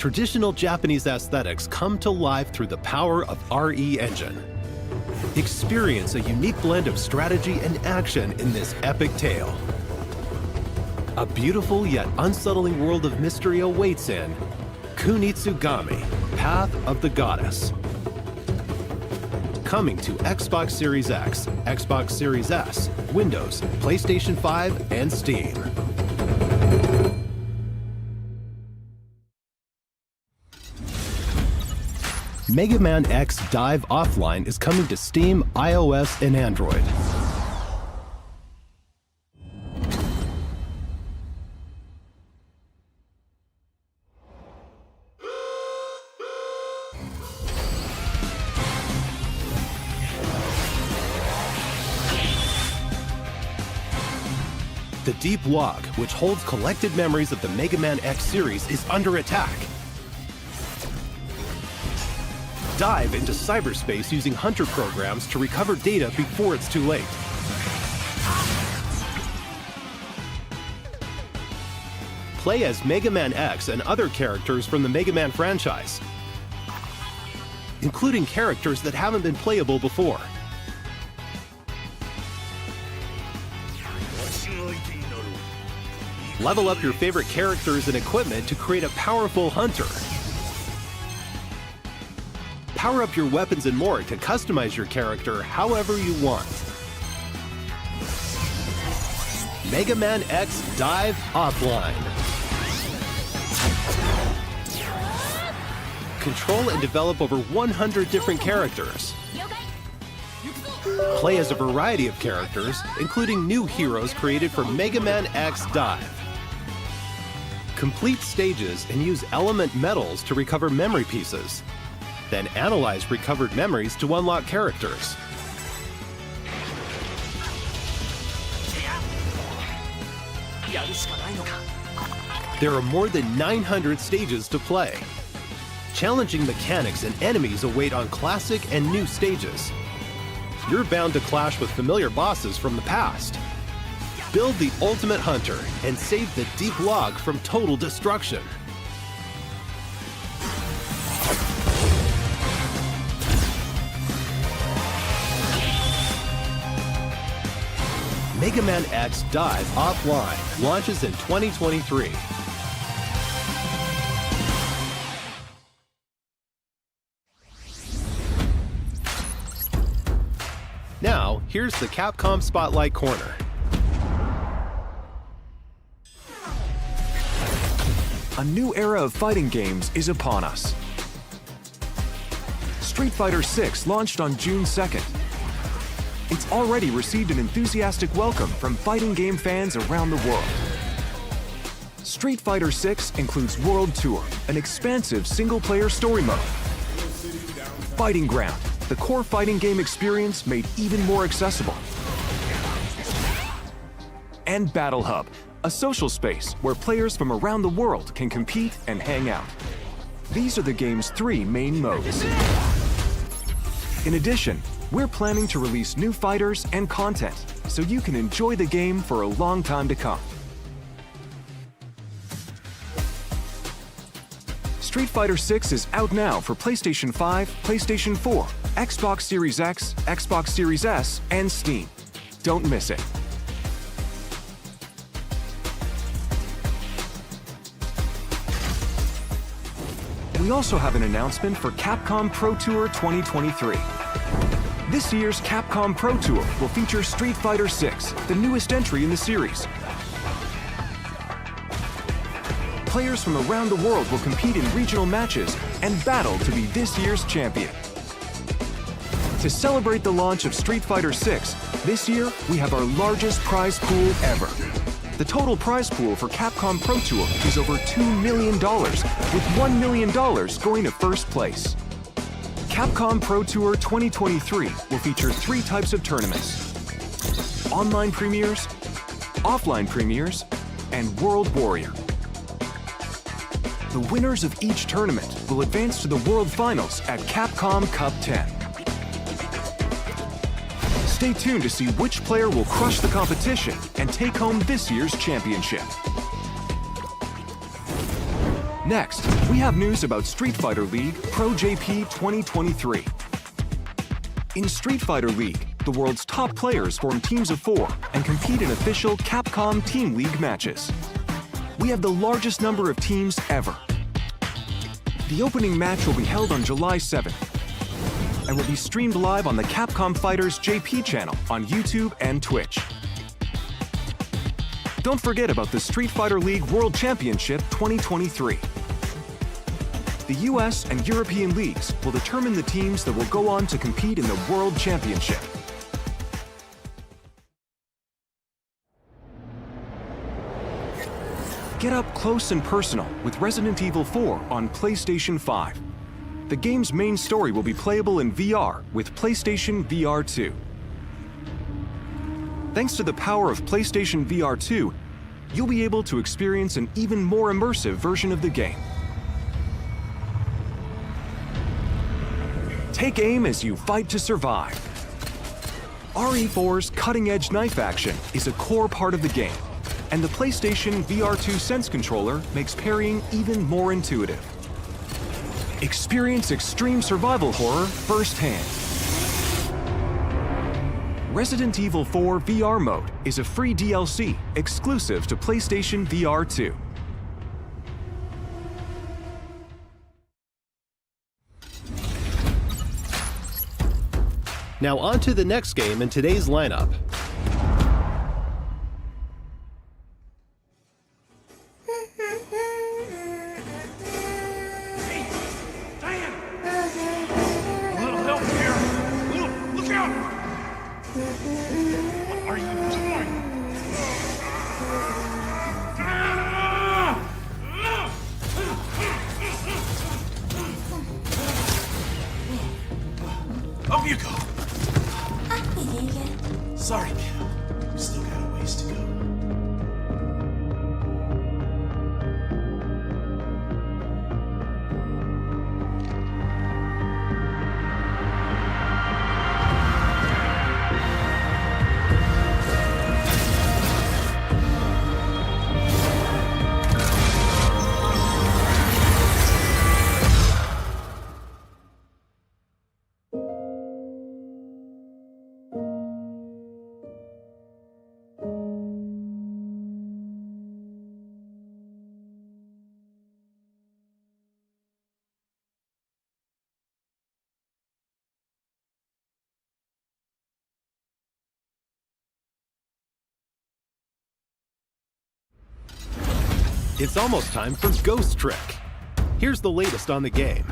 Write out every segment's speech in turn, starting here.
traditional Japanese aesthetics come to life through the power of RE Engine. Experience a unique blend of strategy and action in this epic tale. A beautiful yet unsettling world of mystery awaits in Kunitsugami, Path of the Goddess. Coming to Xbox Series X, Xbox Series S, Windows, PlayStation 5, and Steam. Mega Man X Dive Offline is coming to Steam, iOS, and Android. The Deep Log, which holds collected memories of the Mega Man X series, is under attack. Dive into cyberspace using hunter programs to recover data before it's too late. Play as Mega Man X and other characters from the Mega Man franchise, including characters that haven't been playable before. Level up your favorite characters and equipment to create a powerful hunter. Power up your weapons and more to customize your character however you want. Mega Man X Dive Offline. Control and develop over 100 different characters. Play as a variety of characters, including new heroes created for Mega Man X Dive. Complete stages and use element medals to recover memory pieces. Then analyze recovered memories to unlock characters. There are more than 900 stages to play. Challenging mechanics and enemies await on classic and new stages. You're bound to clash with familiar bosses from the past. Build the ultimate hunter and save the Deep Log from total destruction. Mega Man X Dive Offline launches in 2023. Now, here's the Capcom Spotlight Corner. A new era of fighting games is upon us. Street Fighter VI launched on June 2nd. It's already received an enthusiastic welcome from fighting game fans around the world. Street Fighter VI includes World Tour, an expansive single-player story mode. Fighting Ground, the core fighting game experience made even more accessible. And Battle Hub, a social space where players from around the world can compete and hang out. These are the game's 3 main modes. In addition, we're planning to release new fighters and content, so you can enjoy the game for a long time to come. Street Fighter VI is out now for PlayStation 5, PlayStation 4, Xbox Series X, Xbox Series S, and Steam. Don't miss it. We also have an announcement for Capcom Pro Tour 2023. This year's Capcom Pro Tour will feature Street Fighter VI, the newest entry in the series. Players from around the world will compete in regional matches and battle to be this year's champion. To celebrate the launch of Street Fighter VI, this year we have our largest prize pool ever. The total prize pool for Capcom Pro Tour is over $2 million, with $1 million going to first place. Capcom Pro Tour 2023 will feature 3 types of tournaments: online premieres, offline premieres, and World Warrior. The winners of each tournament will advance to the World Finals at Capcom Cup 10. Stay tuned to see which player will crush the competition and take home this year's championship. Next, we have news about Street Fighter League Pro JP 2023. In Street Fighter League, the world's top players form teams of 4 and compete in official Capcom Team League matches. We have the largest number of teams ever. The opening match will be held on July 7th and will be streamed live on the Capcom Fighters JP channel on YouTube and Twitch. Don't forget about the Street Fighter League World Championship 2023. The US and European leagues will determine the teams that will go on to compete in the World Championship. Get up close and personal with Resident Evil 4 on PlayStation 5. The game's main story will be playable in VR with PlayStation VR 2. Thanks to the power of PlayStation VR 2, you'll be able to experience an even more immersive version of the game. Take aim as you fight to survive. RE4's cutting-edge knife action is a core part of the game, and the PlayStation VR 2 Sense controller makes parrying even more intuitive. Experience extreme survival horror firsthand. Resident Evil 4 VR mode is a free DLC exclusive to PlayStation VR 2. Now on to the next game in today's lineup. Up you go. Sorry, kid. We've still got a ways to go. It's almost time for Ghost Trick. Here's the latest on the game.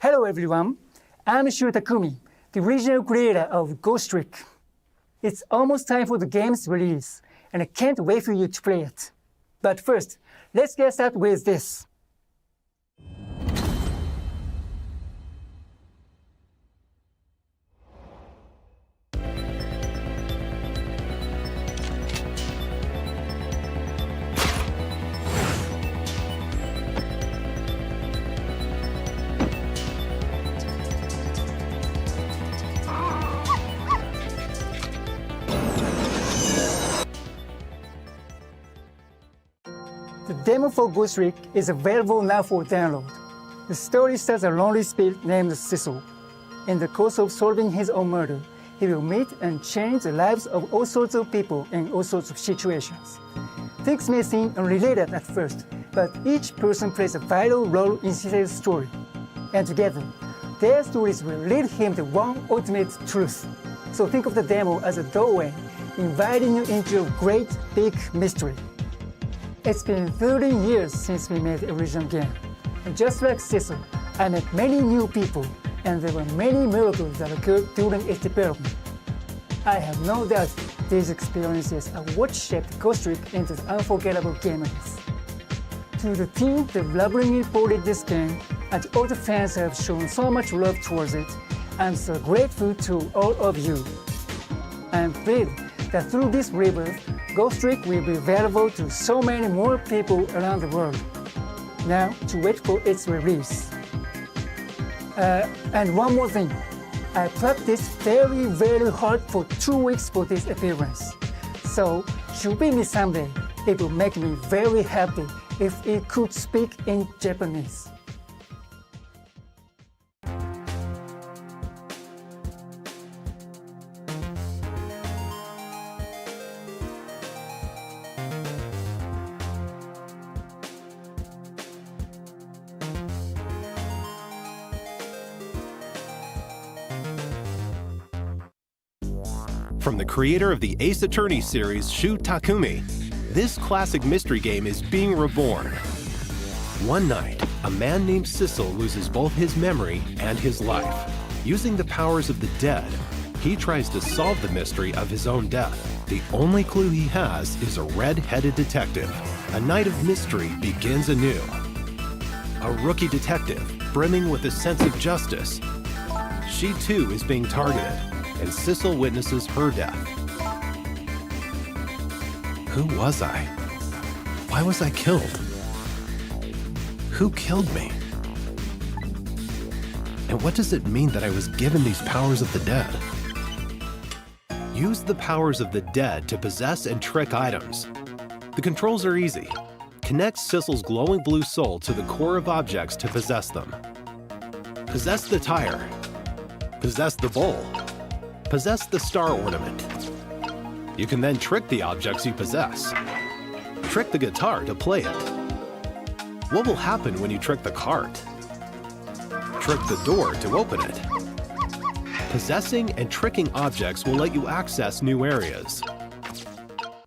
Hello everyone, I'm Shu Takumi, the original creator of Ghost Trick. It's almost time for the game's release, and I can't wait for you to play it. But first, let's get started with this. The demo for Ghost Trick is available now for download. The story stars a lonely spirit named Cecil. In the course of solving his own murder, he will meet and change the lives of all sorts of people in all sorts of situations. Things may seem unrelated at first, but each person plays a vital role in Cecil's story. And together, their stories will lead him to one ultimate truth. So think of the demo as a doorway, inviting you into a great big mystery. It's been 30 years since we made the original game. And just like Cecil, I met many new people, and there were many miracles that occurred during its development. I have no doubt these experiences are what shaped Ghost Trick into the unforgettable game it is. To the team that lovingly ported this game, and all the fans who have shown so much love towards it, I'm so grateful to all of you. I'm thrilled that through this rebirth, Ghost Trick will be available to so many more people around the world. Now, to wait for its release. And one more thing. I practiced very hard for 2 weeks for this appearance. So, should be me someday. It would make me very happy if it could speak in Japanese. From the creator of the Ace Attorney series, Shu Takumi, this classic mystery game is being reborn. One night, a man named Sissel loses both his memory and his life. Using the powers of the dead, he tries to solve the mystery of his own death. The only clue he has is a red-headed detective. A night of mystery begins anew. A rookie detective, brimming with a sense of justice. She too is being targeted, and Sissel witnesses her death. Who was I? Why was I killed? Who killed me? And what does it mean that I was given these powers of the dead? Use the powers of the dead to possess and trick items. The controls are easy. Connect Sissel's glowing blue soul to the core of objects to possess them. Possess the tire. Possess the bowl. Possess the star ornament. You can then trick the objects you possess. Trick the guitar to play it. What will happen when you trick the cart? Trick the door to open it. Possessing and tricking objects will let you access new areas.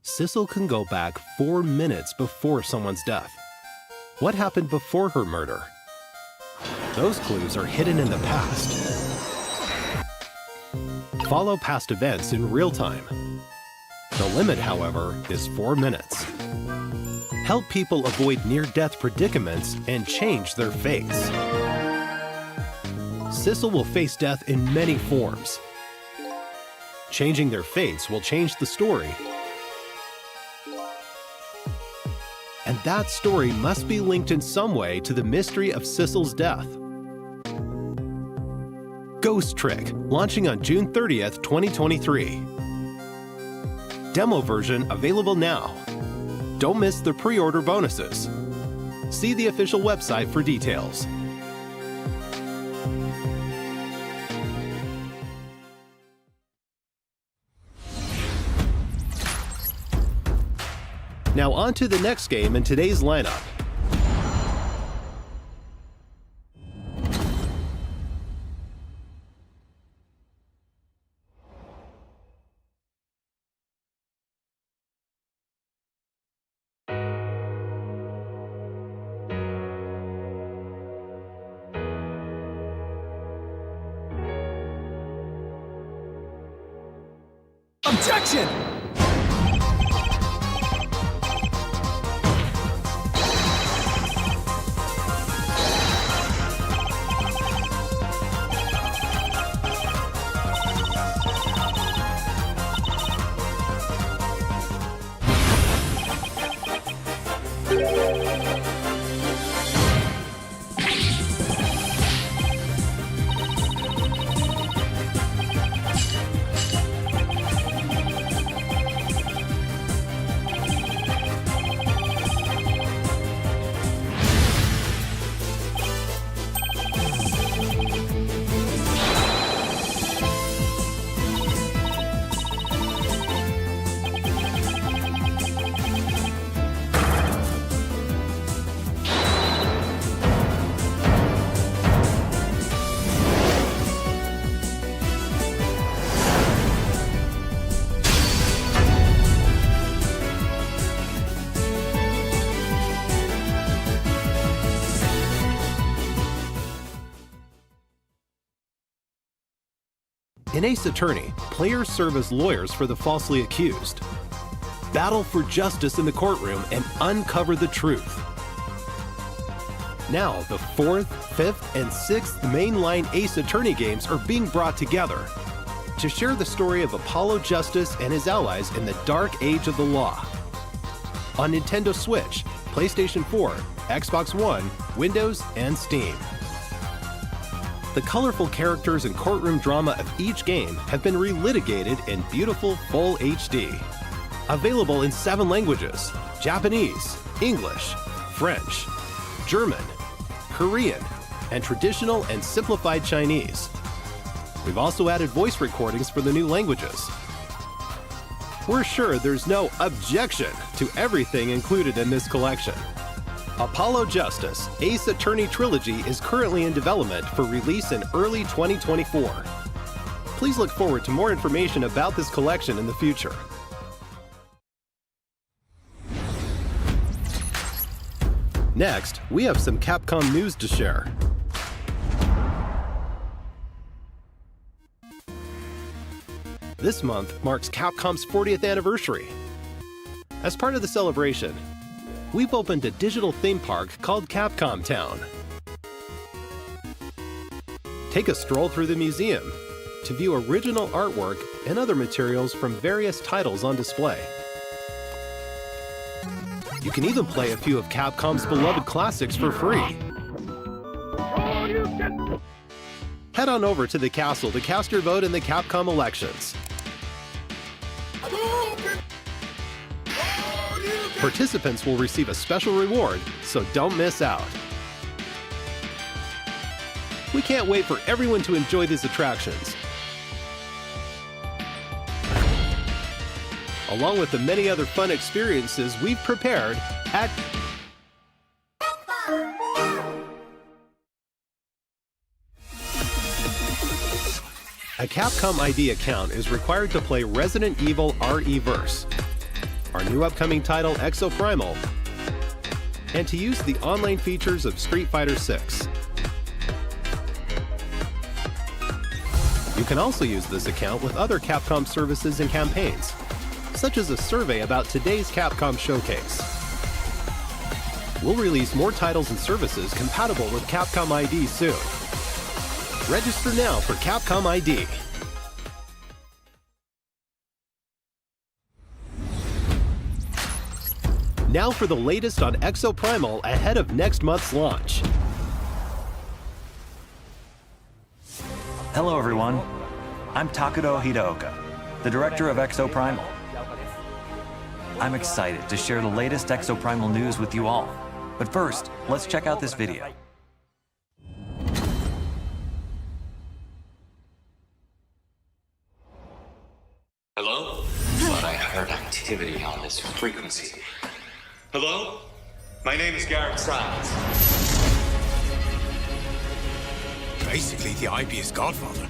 Sissel can go back 4 minutes before someone's death. What happened before her murder? Those clues are hidden in the past. Follow past events in real time. The limit, however, is 4 minutes. Help people avoid near-death predicaments and change their fates. Sissel will face death in many forms. Changing their fates will change the story. And that story must be linked in some way to the mystery of Sissel's death. Ghost Trick, launching on June 30th, 2023. Demo version available now. Don't miss the pre-order bonuses. See the official website for details. Now on to the next game in today's lineup. Objection! In Ace Attorney, players serve as lawyers for the falsely accused. Battle for justice in the courtroom and uncover the truth. Now, the 4th, 5th, and 6th mainline Ace Attorney games are being brought together to share the story of Apollo Justice and his allies in the dark age of the law. On Nintendo Switch, PlayStation 4, Xbox One, Windows, and Steam. The colorful characters and courtroom drama of each game have been relitigated in beautiful full HD. Available in 7 languages: Japanese, English, French, German, Korean, and traditional and simplified Chinese. We've also added voice recordings for the new languages. We're sure there's no objection to everything included in this collection. Apollo Justice Ace Attorney Trilogy is currently in development for release in early 2024. Please look forward to more information about this collection in the future. Next, we have some Capcom news to share. This month marks Capcom's 40th anniversary. As part of the celebration, we've opened a digital theme park called Capcom Town. Take a stroll through the museum to view original artwork and other materials from various titles on display. You can even play a few of Capcom's beloved classics for free. Head on over to the castle to cast your vote in the Capcom elections. Participants will receive a special reward, so don't miss out. We can't wait for everyone to enjoy these attractions, along with the many other fun experiences we've prepared at A Capcom ID account is required to play Resident Evil RE-Verse, our new upcoming title Exoprimal, and to use the online features of Street Fighter 6. You can also use this account with other Capcom services and campaigns, such as a survey about today's Capcom Showcase. We'll release more titles and services compatible with Capcom ID soon. Register now for Capcom ID. Now for the latest on Exoprimal ahead of next month's launch. Hello everyone, I'm Takudo Hidaoka, the director of Exoprimal. I'm excited to share the latest Exoprimal news with you all. But first, let's check out this video. Hello? But I heard activity on this frequency. Hello? My name is Garrett Siles. Basically, the IB's godfather.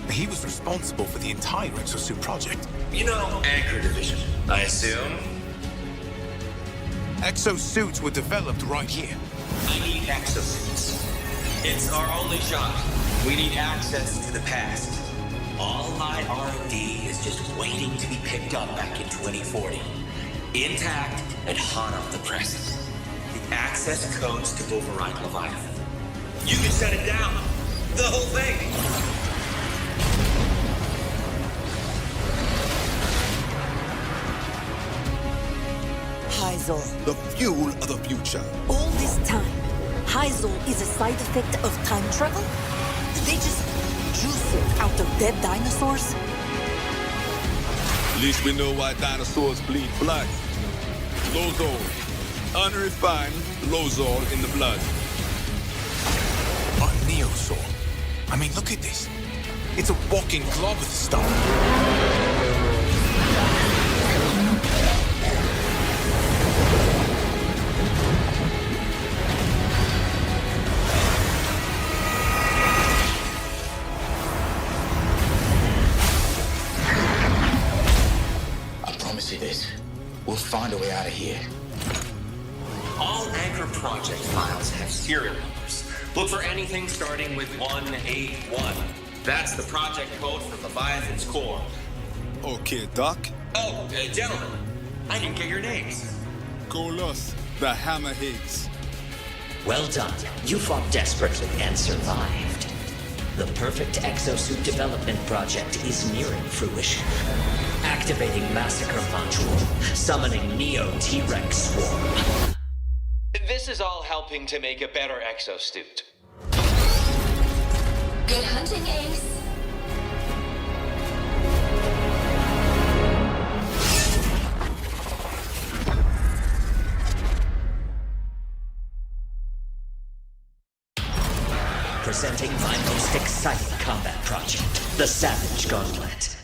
He was responsible for the entire Exosuit project. You know, Anchor Division, I assume? Exosuits were developed right here. I need exosuits. It's our only shot. We need access to the past. All my R&D is just waiting to be picked up back in 2040. Intact and hot off the presses. The access codes to override Leviathan. You can shut it down. The whole thing. Hyzal. The fuel of the future. All this time, Hyzal is a side effect of time travel? Did they just juice it out of dead dinosaurs? At least we know why dinosaurs bleed blood. Lozol. Unrefined Lozol in the blood. A Neosaur. I mean, look at this. It's a walking glob of stuff. I promise you this. We'll find a way out of here. All Anchor project files have serial numbers. Look for anything starting with 181. That's the project code for Leviathan's core. Okay, Doc. Oh, gentlemen, I didn't get your names. Golos, the Hammerheads. Well done. You fought desperately and survived. The perfect exosuit development project is nearing fruition. Activating Massacre Module. Summoning Neo T-Rex Swarm. This is all helping to make a better exosuit. Good hunting, Ace. presenting my most exciting combat project, the Savage Gauntlet.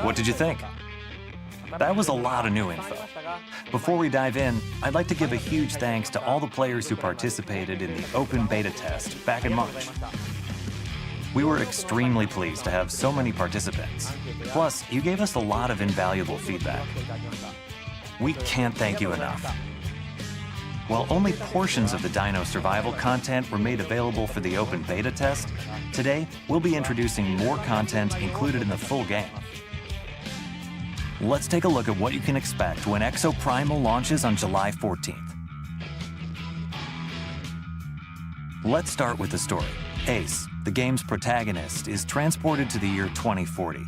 What did you think? That was a lot of new info. Before we dive in, I'd like to give a huge thanks to all the players who participated in the open beta test back in March. We were extremely pleased to have so many participants. Plus, you gave us a lot of invaluable feedback. We can't thank you enough. While only portions of the Dino Survival content were made available for the open beta test, today we'll be introducing more content included in the full game. Let's take a look at what you can expect when Exoprimal launches on July 14th. Let's start with the story. Ace, the game's protagonist, is transported to the year 2040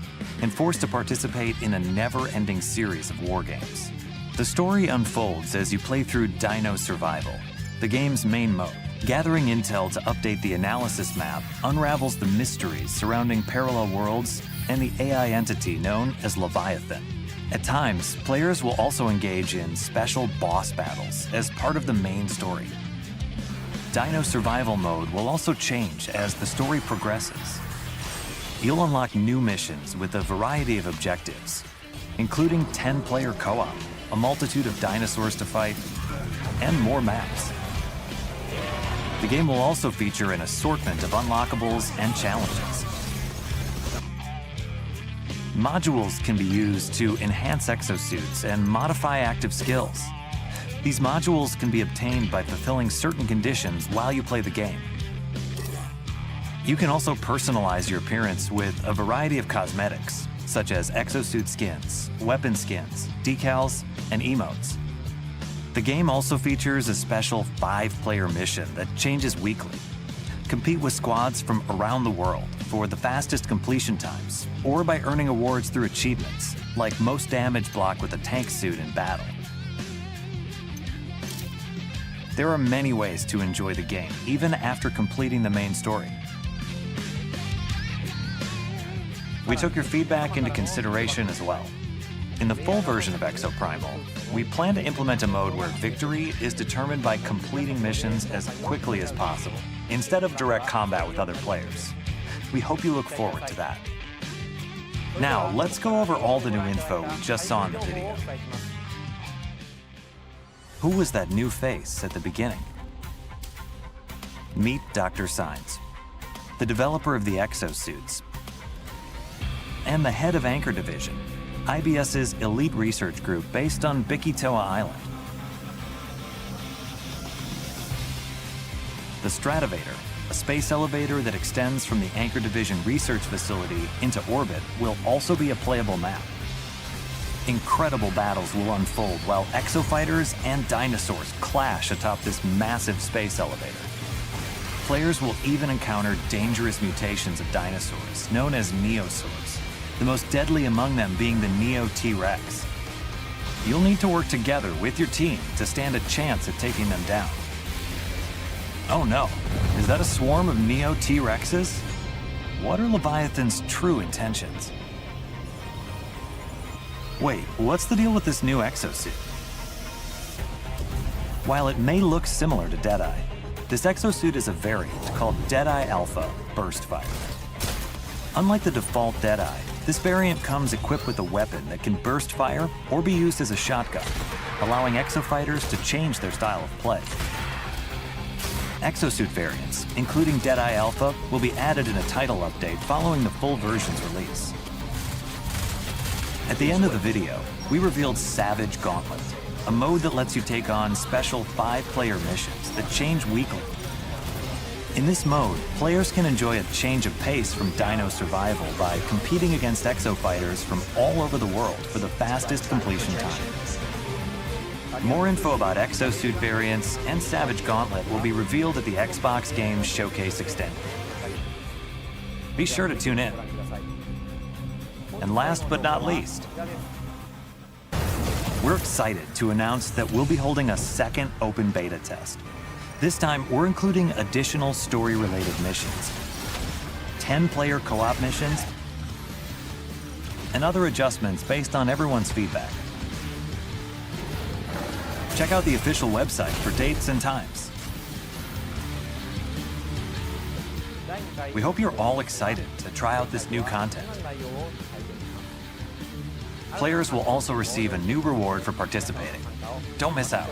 and forced to participate in a never-ending series of war games. The story unfolds as you play through Dino Survival, the game's main mode. Gathering intel to update the analysis map unravels the mysteries surrounding parallel worlds and the AI entity known as Leviathan. At times, players will also engage in special boss battles as part of the main story. Dino Survival mode will also change as the story progresses. You'll unlock new missions with a variety of objectives, including 10-player co-op, a multitude of dinosaurs to fight, and more maps. The game will also feature an assortment of unlockables and challenges. Modules can be used to enhance exosuits and modify active skills. These modules can be obtained by fulfilling certain conditions while you play the game. You can also personalize your appearance with a variety of cosmetics, such as exosuit skins, weapon skins, decals, and emotes. The game also features a special 5-player mission that changes weekly. Compete with squads from around the world for the fastest completion times, or by earning awards through achievements, like most damage block with a tank suit in battle. There are many ways to enjoy the game, even after completing the main story. We took your feedback into consideration as well. In the full version of Exoprimal, we plan to implement a mode where victory is determined by completing missions as quickly as possible, instead of direct combat with other players. We hope you look forward to that. Now, let's go over all the new info we just saw in the video. Who was that new face at the beginning? Meet Dr. Signs, the developer of the exosuits, and the head of Anchor Division, IBS's elite research group based on Bikitoa Island. The Stratovator, a space elevator that extends from the Anchor Division research facility into orbit, will also be a playable map. Incredible battles will unfold while exofighters and dinosaurs clash atop this massive space elevator. Players will even encounter dangerous mutations of dinosaurs, known as neosaurs, the most deadly among them being the Neo T-Rex. You'll need to work together with your team to stand a chance at taking them down. Oh no, is that a swarm of Neo T-Rexes? What are Leviathan's true intentions? Wait, what's the deal with this new exosuit? While it may look similar to Deadeye, this exosuit is a variant called Deadeye Alpha Burst Fighter. Unlike the default Deadeye, this variant comes equipped with a weapon that can burst fire or be used as a shotgun, allowing exofighters to change their style of play. Exosuit variants, including Deadeye Alpha, will be added in a title update following the full version's release. At the end of the video, we revealed Savage Gauntlet, a mode that lets you take on special 5-player missions that change weekly. In this mode, players can enjoy a change of pace from Dino Survival by competing against exofighters from all over the world for the fastest completion time. More info about exosuit variants and Savage Gauntlet will be revealed at the Xbox Games Showcase Extended. Be sure to tune in. And last but not least, we're excited to announce that we'll be holding a second open beta test. This time, we're including additional story-related missions, 10-player co-op missions, and other adjustments based on everyone's feedback. Check out the official website for dates and times. We hope you're all excited to try out this new content. Players will also receive a new reward for participating. Don't miss out.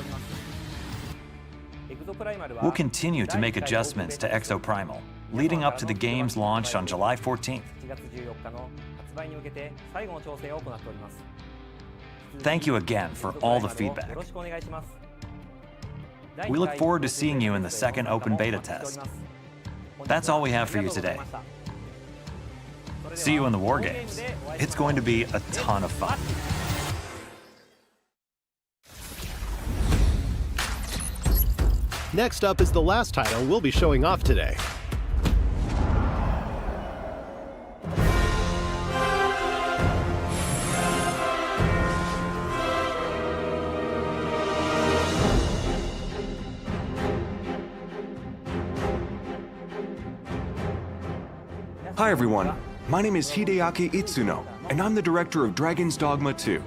We'll continue to make adjustments to Exoprimal, leading up to the game's launch on July 14th. Thank you again for all the feedback. We look forward to seeing you in the second open beta test. That's all we have for you today. See you in the War Games. It's going to be a ton of fun. Next up is the last title we'll be showing off today. Hi everyone, my name is Hideaki Itsuno, and I'm the director of Dragon's Dogma 2.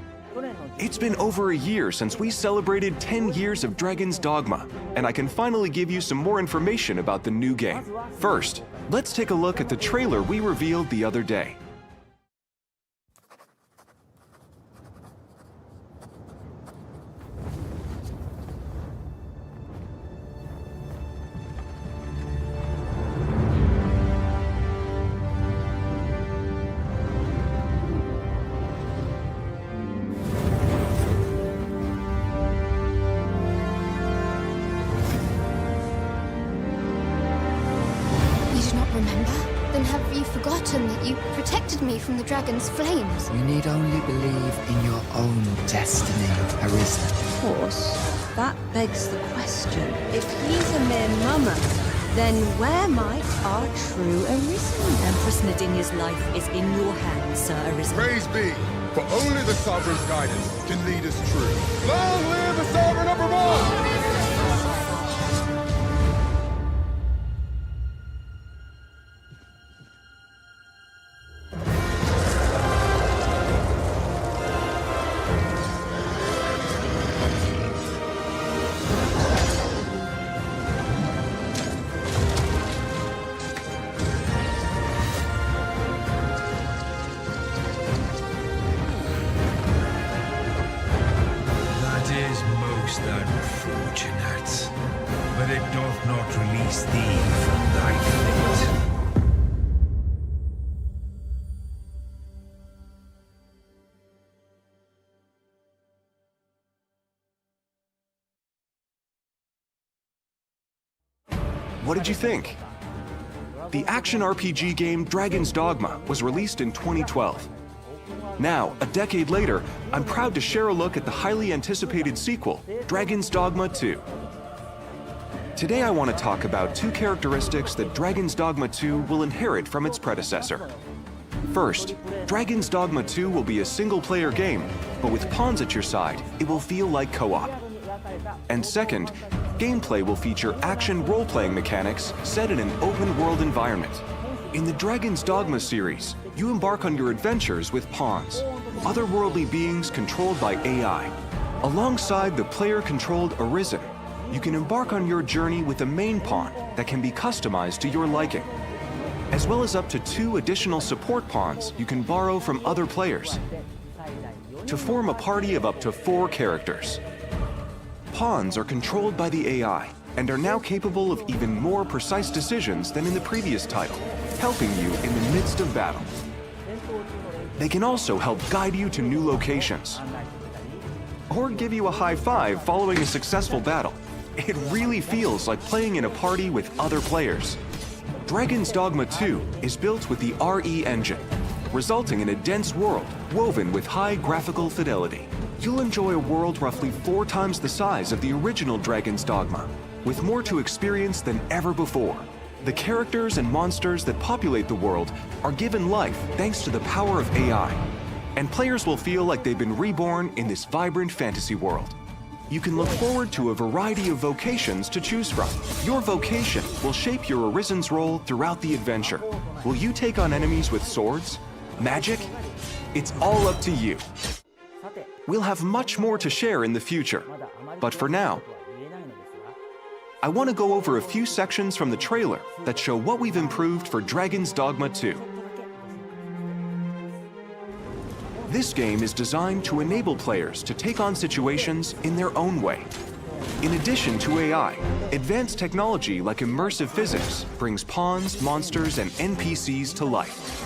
It's been over a year since we celebrated 10 years of Dragon's Dogma, and I can finally give you some more information about the new game. First, let's take a look at the trailer we revealed the other day. From the dragon's flames. You need only believe in your own destiny, Arisen. Of course, that begs the question. If he's a mere mummer, then where might our true Arisen? Empress Nadinia's life is in your hands, Sir Arisen. Praise be, for only the Sovereign's guidance can lead us true. Long live the Sovereign of Vermont! But it doth not release thee from thy fate. What did you think? The action RPG game Dragon's Dogma was released in 2012. Now, a decade later, I'm proud to share a look at the highly anticipated sequel, Dragon's Dogma 2. Today I want to talk about two characteristics that Dragon's Dogma 2 will inherit from its predecessor. First, Dragon's Dogma 2 will be a single-player game, but with pawns at your side, it will feel like co-op. And second, gameplay will feature action role-playing mechanics set in an open-world environment. In the Dragon's Dogma series, you embark on your adventures with pawns, otherworldly beings controlled by AI. Alongside the player-controlled Arisen, you can embark on your journey with a main pawn that can be customized to your liking, as well as up to 2 additional support pawns you can borrow from other players, to form a party of up to 4 characters. Pawns are controlled by the AI and are now capable of even more precise decisions than in the previous title, helping you in the midst of battle. They can also help guide you to new locations, or give you a high five following a successful battle. It really feels like playing in a party with other players. Dragon's Dogma 2 is built with the RE engine, resulting in a dense world woven with high graphical fidelity. you'll enjoy a world roughly 4 times the size of the original Dragon's Dogma, with more to experience than ever before. The characters and monsters that populate the world are given life thanks to the power of AI, and players will feel like they've been reborn in this vibrant fantasy world. You can look forward to a variety of vocations to choose from. Your vocation will shape your Arisen's role throughout the adventure. Will you take on enemies with swords? Magic? It's all up to you. We'll have much more to share in the future, but for now, I want to go over a few sections from the trailer that show what we've improved for Dragon's Dogma 2. This game is designed to enable players to take on situations in their own way. In addition to AI, advanced technology like immersive physics brings pawns, monsters, and NPCs to life.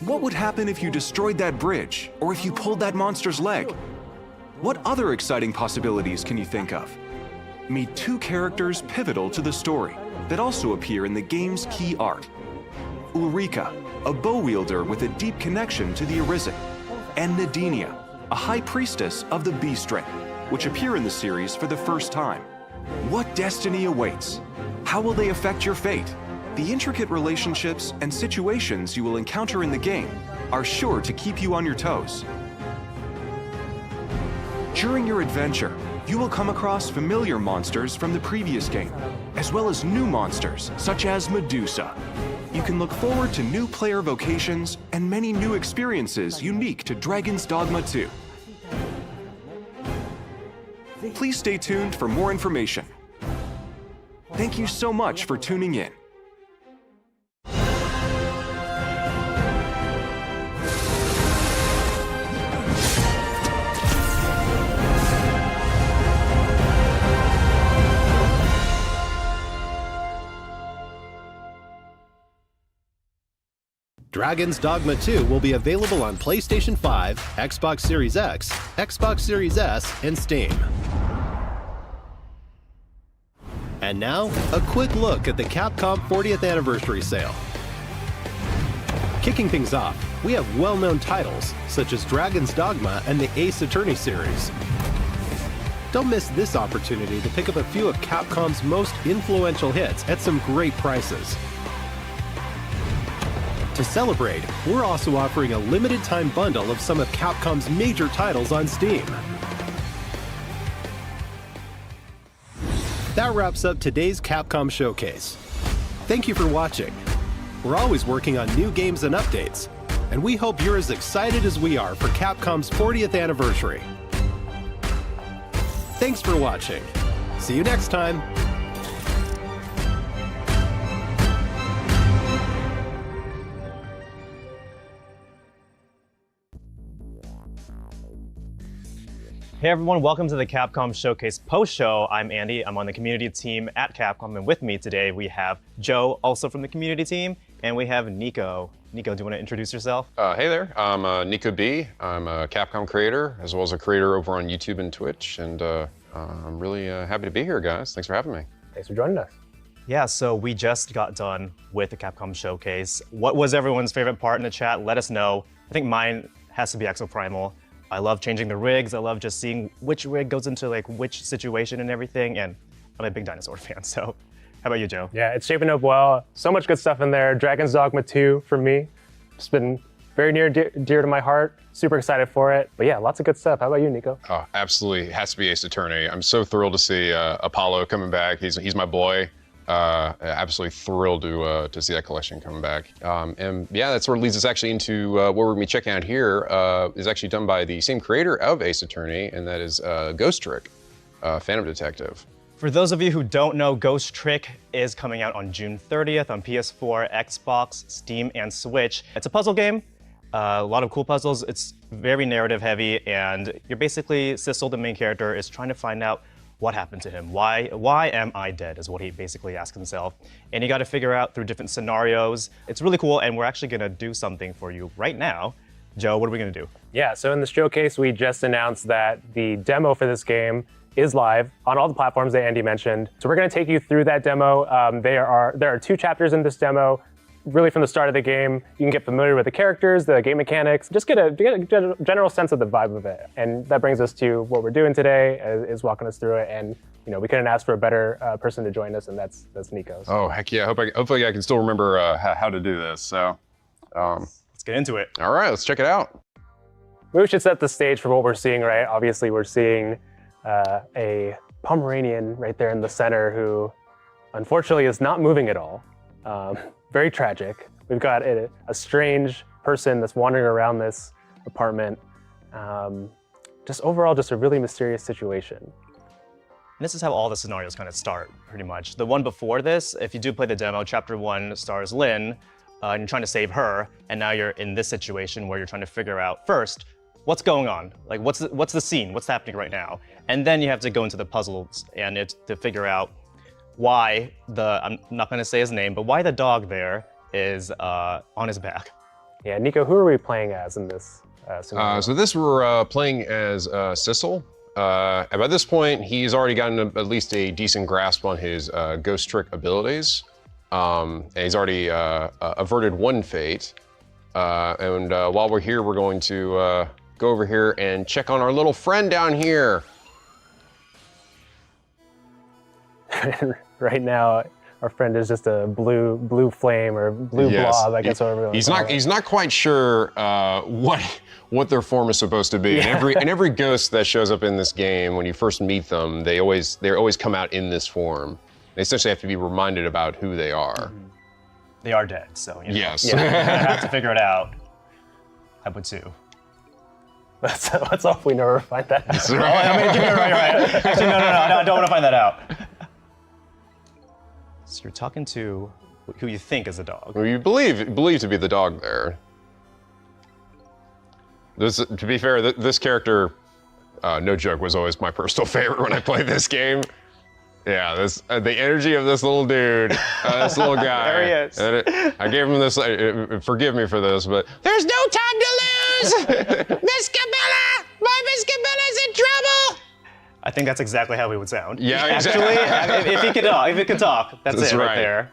What would happen if you destroyed that bridge, or if you pulled that monster's leg? What other exciting possibilities can you think of? Meet 2 characters pivotal to the story that also appear in the game's key art. Ulrika, a bow wielder with a deep connection to the Arisen, and Nadinia, a high priestess of the Beast Ring, which appear in the series for the first time. What destiny awaits? How will they affect your fate? The intricate relationships and situations you will encounter in the game are sure to keep you on your toes. During your adventure, you will come across familiar monsters from the previous game, as well as new monsters such as Medusa. You can look forward to new player vocations and many new experiences unique to Dragon's Dogma 2. Please stay tuned for more information. Thank you so much for tuning in. Dragon's Dogma 2 will be available on PlayStation 5, Xbox Series X, Xbox Series S, and Steam. And now, a quick look at the Capcom 40th Anniversary Sale. Kicking things off, we have well-known titles, such as Dragon's Dogma and the Ace Attorney series. Don't miss this opportunity to pick up a few of Capcom's most influential hits at some great prices. To celebrate, we're also offering a limited-time bundle of some of Capcom's major titles on Steam. That wraps up today's Capcom Showcase. Thank you for watching. We're always working on new games and updates, and we hope you're as excited as we are for Capcom's 40th anniversary. Thanks for watching. See you next time. Hey everyone, welcome to the Capcom Showcase post-show. I'm Andy, I'm on the community team at Capcom, and with me today we have Joe, also from the community team, and we have Nico. Nico, do you want to introduce yourself? Hey there, I'm Nico B. I'm a Capcom creator, as well as a creator over on YouTube and Twitch, and I'm really happy to be here, guys. Thanks for having me. Thanks for joining us. Yeah, so we just got done with the Capcom Showcase. What was everyone's favorite part in the chat? Let us know. I think mine has to be Exoprimal. I love changing the rigs. I love just seeing which rig goes into like which situation and everything. And I'm a big dinosaur fan. So how about you, Joe? Yeah, it's shaping up well. So much good stuff in there. Dragon's Dogma 2 for me. It's been very near dear to my heart. Super excited for it. But yeah, lots of good stuff. How about you, Nico? Oh, absolutely. It has to be Ace Attorney. I'm so thrilled to see Apollo coming back. He's my boy. Absolutely thrilled to see that collection coming back. And yeah, that sort of leads us actually into what we're gonna be checking out here is actually done by the same creator of Ace Attorney, and that is Ghost Trick, Phantom Detective. For those of you who don't know, Ghost Trick is coming out on June 30th on PS4, Xbox, Steam, and Switch. It's a puzzle game, a lot of cool puzzles. It's very narrative heavy, and you're basically, Sissel, the main character, is trying to find out what happened to him? Why am I dead is what he basically asks himself. And you got to figure out through different scenarios. It's really cool, and we're actually gonna do something for you right now. Joe, what are we gonna do? Yeah, so in the showcase, we just announced that the demo for this game is live on all the platforms that Andy mentioned. So we're gonna take you through that demo. There are 2 chapters in this demo. really from the start of the game, you can get familiar with the characters, the game mechanics, just get a general sense of the vibe of it. And that brings us to what we're doing today, is walking us through it. And we couldn't ask for a better person to join us, and that's Nico. Oh, heck yeah. Hopefully I can still remember how to do this. So let's get into it. All right, let's check it out. We should set the stage for what we're seeing, right? Obviously, we're seeing a Pomeranian right there in the center who unfortunately is not moving at all. Very tragic. We've got a strange person that's wandering around this apartment. Just overall, just a really mysterious situation. And this is how all the scenarios kind of start, pretty much. The one before this, if you do play the demo, Chapter 1 stars Lynn, and you're trying to save her, and now you're in this situation where you're trying to figure out, first, what's going on? Like, what's the scene? What's happening right now? And then you have to go into the puzzles and to figure out why I'm not going to say his name, but why the dog there is on his back. Yeah, Nico, who are we playing as in this scenario? So this we're playing as Sissel. And by this point, he's already gotten at least a decent grasp on his ghost trick abilities. And he's already averted one fate. And while we're here, we're going to go over here and check on our little friend down here. Right now, our friend is just a blue flame or blue blob, I guess. He's not quite sure what their form is supposed to be. Yeah. And every ghost that shows up in this game, when you first meet them, they always come out in this form. They essentially have to be reminded about who they are. Mm-hmm. They are dead, so yes, you have to figure it out. I would too. Let's hope we never find that out. Right. I mean, you're right. Actually, no, I don't want to find that out. So you're talking to who you think is a dog. Who you believe to be the dog there. To be fair, this character, no joke, was always my personal favorite when I played this game. Yeah, the energy of this little dude, this little guy. There he is. I gave him this. Forgive me for this, but there's no time to lose. Miss Cabela, my Miss Cabela's in trouble. I think that's exactly how he would sound. Yeah, actually, if he could talk, that's it right there.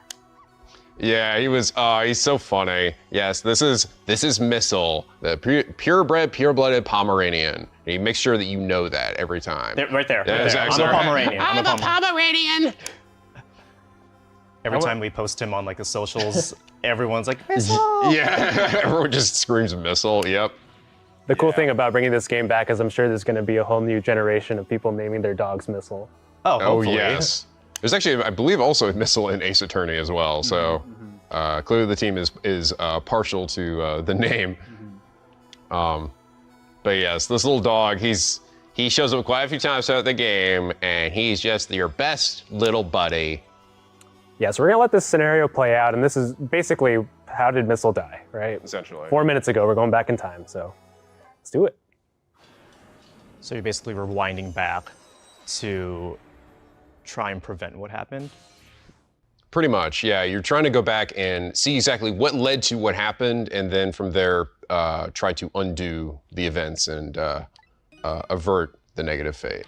Yeah, he's so funny. Yes, this is Missile, the purebred, pure-blooded Pomeranian. He makes sure that you know that every time. Right there. Yeah, right there. I'm a Pomeranian. I'm a Pomeranian. Every time we post him on like the socials, everyone's like, Missile! Yeah, everyone just screams Missile, yep. The cool thing about bringing this game back is I'm sure there's going to be a whole new generation of people naming their dogs Missile. Oh, hopefully. Yes. There's actually, I believe, also a Missile in Ace Attorney as well. So clearly the team is partial to the name. But yes, this little dog, he shows up quite a few times throughout the game, and he's just your best little buddy. Yeah, so we're gonna let this scenario play out, and this is basically how did Missile die, right? Essentially. 4 minutes ago, we're going back in time, so let's do it. So you're basically rewinding back to try and prevent what happened? Pretty much, yeah. You're trying to go back and see exactly what led to what happened, and then from there, try to undo the events and avert the negative fate.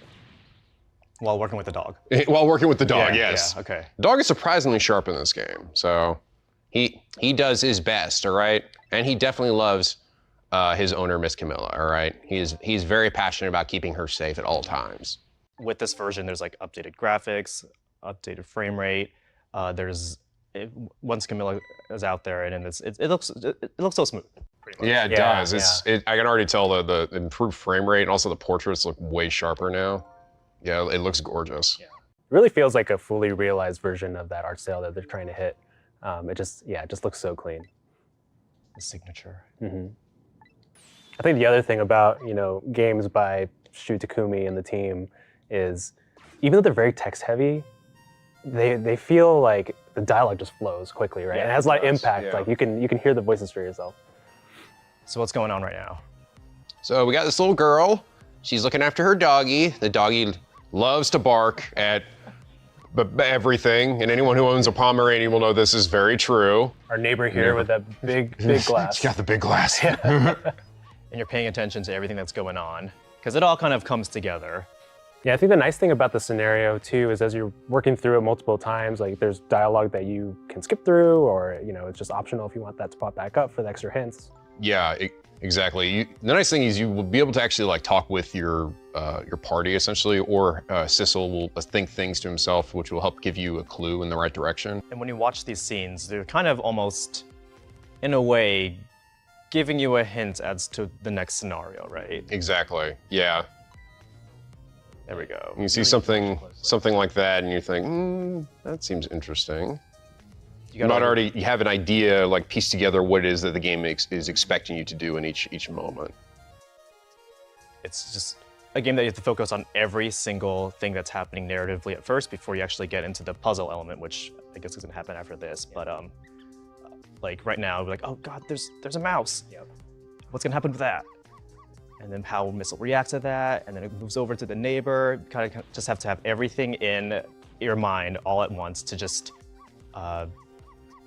While working with the dog. While working with the dog, yes. Yeah, okay. The dog is surprisingly sharp in this game, so he does his best, all right? And he definitely loves his owner, Miss Camilla, all right? He's very passionate about keeping her safe at all times. With this version, there's like updated graphics, updated frame rate. Once Camilla is out there, and it looks so smooth. Pretty much. Yeah, it does. I can already tell the improved frame rate, and also the portraits look way sharper now. Yeah, it looks gorgeous. Yeah. It really feels like a fully realized version of that art style that they're trying to hit. It just looks so clean. The signature. Mm-hmm. I think the other thing about games by Shu Takumi and the team is, even though they're very text heavy, they feel like the dialogue just flows quickly, right? Yeah, and it has a lot of impact. yeah. Like you can hear the voices for yourself. So what's going on right now? So we got this little girl. She's looking after her doggie. The doggie loves to bark at everything, and anyone who owns a Pomeranian will know this is very true. Our neighbor here with that big glass. She's got the big glass. And you're paying attention to everything that's going on, because it all kind of comes together. Yeah, I think the nice thing about the scenario too is as you're working through it multiple times, like there's dialogue that you can skip through, or it's just optional if you want that to pop back up for the extra hints. Yeah, exactly. The nice thing is you will be able to actually like talk with your party essentially, or Sissel will think things to himself, which will help give you a clue in the right direction. And when you watch these scenes, they're kind of almost, in a way, giving you a hint as to the next scenario, right? Exactly. Yeah. There we go. You see something like that, and you think, that seems interesting. You have an idea, like piece together what it is that the game is expecting you to do in each moment. It's just a game that you have to focus on every single thing that's happening narratively at first before you actually get into the puzzle element, which I guess is gonna happen after this. But like right now, we're like, oh god, there's a mouse. Yep. What's gonna happen with that? And then how will Missile react to that? And then it moves over to the neighbor. Kind of just have to have everything in your mind all at once to just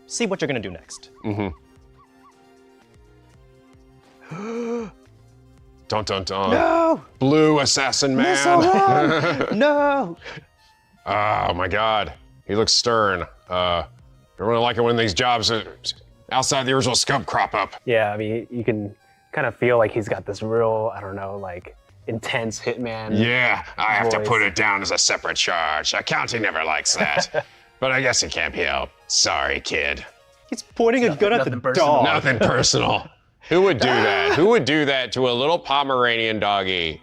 see what you're gonna do next. Dun dun dun. No! Blue assassin man. Missile, run! No! Oh my god. He looks stern. I really like it when these jobs outside the original scope crop up. Yeah, I mean, you can kind of feel like he's got this real, I don't know, like intense hitman. Yeah, I have to put it down as a separate charge. Accounting never likes that. But I guess it can't be helped. Sorry, kid. He's pointing a gun at the dog. Nothing personal. Who would do that? Who would do that to a little Pomeranian doggy?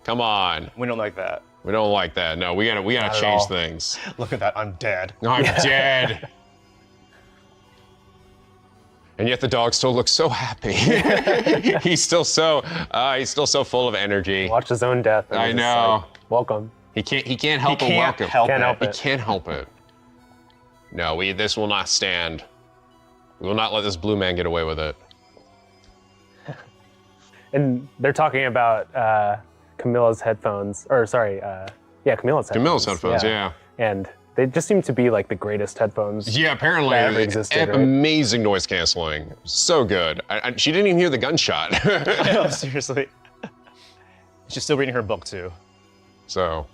Come on. We don't like that. We don't like that. No, we gotta change things. Look at that, I'm dead. I'm dead. And yet the dog still looks so happy. he's still so full of energy. Watch his own death. I know. Like, welcome. He can't help but welcome. He can't help it. No, this will not stand. We will not let this blue man get away with it. And they're talking about Camilla's headphones, or sorry, Camilla's headphones. Camilla's headphones, yeah. And they just seem to be like the greatest headphones. Yeah, apparently that ever existed, right? Amazing noise canceling, so good. She didn't even hear the gunshot. No, seriously. She's still reading her book too. So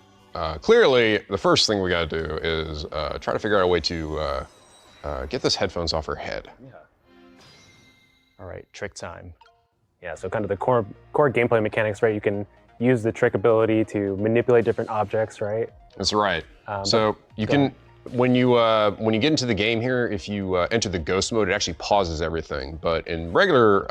clearly, the first thing we gotta do is try to figure out a way to get this headphones off her head. Yeah. All right, trick time. Yeah, so kind of the core gameplay mechanics, right? You can use the trick ability to manipulate different objects, right? That's right. So you can, when you get into the game here, if you enter the ghost mode, it actually pauses everything. But in regular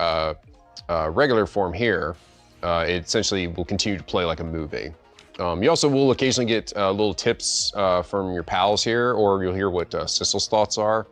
form here, it essentially will continue to play like a movie. You also will occasionally get little tips from your pals here, or you'll hear what Sissel's thoughts are.